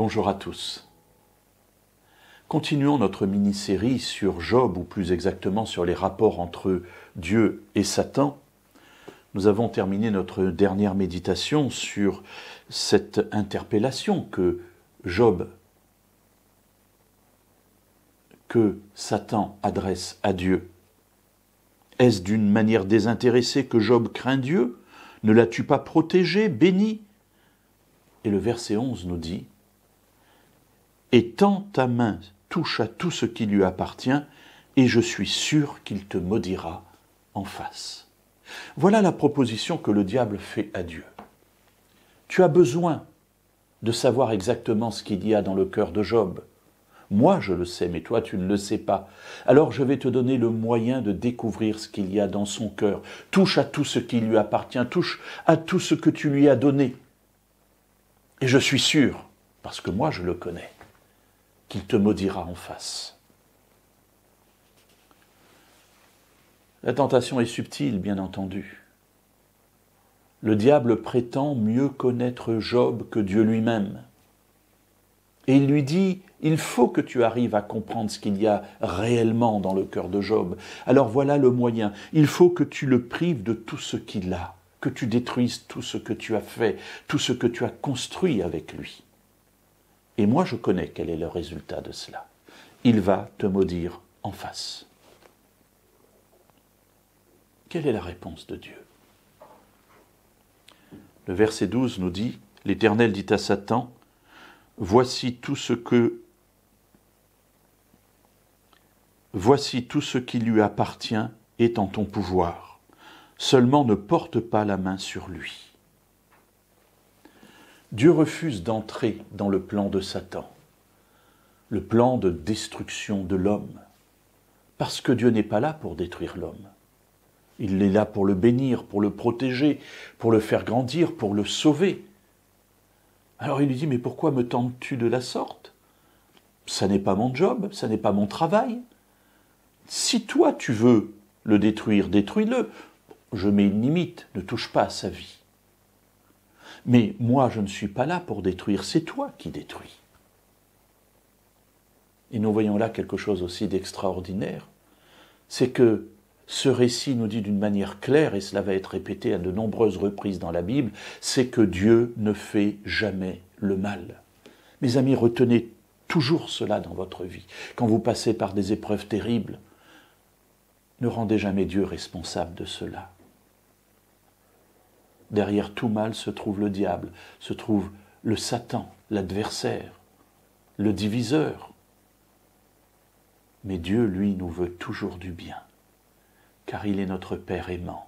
Bonjour à tous. Continuons notre mini-série sur Job, ou plus exactement sur les rapports entre Dieu et Satan. Nous avons terminé notre dernière méditation sur cette interpellation que Satan adresse à Dieu. Est-ce d'une manière désintéressée que Job craint Dieu? Ne l'as-tu pas protégé, béni? Et le verset 11 nous dit « Étends ta main, touche à tout ce qui lui appartient, et je suis sûr qu'il te maudira en face. » Voilà la proposition que le diable fait à Dieu. Tu as besoin de savoir exactement ce qu'il y a dans le cœur de Job. Moi, je le sais, mais toi, tu ne le sais pas. Alors, je vais te donner le moyen de découvrir ce qu'il y a dans son cœur. Touche à tout ce qui lui appartient, touche à tout ce que tu lui as donné. Et je suis sûr, parce que moi, je le connais, qu'il te maudira en face. La tentation est subtile, bien entendu. Le diable prétend mieux connaître Job que Dieu lui-même. Et il lui dit, il faut que tu arrives à comprendre ce qu'il y a réellement dans le cœur de Job. Alors voilà le moyen. Il faut que tu le prives de tout ce qu'il a, que tu détruises tout ce que tu as fait, tout ce que tu as construit avec lui. Et moi, je connais quel est le résultat de cela. Il va te maudire en face. Quelle est la réponse de Dieu? Le verset 12 nous dit, l'Éternel dit à Satan, Voici tout ce qui lui appartient est en ton pouvoir. Seulement ne porte pas la main sur lui. Dieu refuse d'entrer dans le plan de Satan, le plan de destruction de l'homme, parce que Dieu n'est pas là pour détruire l'homme. Il est là pour le bénir, pour le protéger, pour le faire grandir, pour le sauver. Alors il lui dit, mais pourquoi me tentes-tu de la sorte? Ça n'est pas mon job, ça n'est pas mon travail. Si toi tu veux le détruire, détruis-le. Je mets une limite, ne touche pas à sa vie. Mais moi je ne suis pas là pour détruire, c'est toi qui détruis. Et nous voyons là quelque chose aussi d'extraordinaire, c'est que ce récit nous dit d'une manière claire, et cela va être répété à de nombreuses reprises dans la Bible, c'est que Dieu ne fait jamais le mal. Mes amis, retenez toujours cela dans votre vie. Quand vous passez par des épreuves terribles, ne rendez jamais Dieu responsable de cela. Derrière tout mal se trouve le diable, se trouve le Satan, l'adversaire, le diviseur. Mais Dieu, lui, nous veut toujours du bien, car il est notre Père aimant.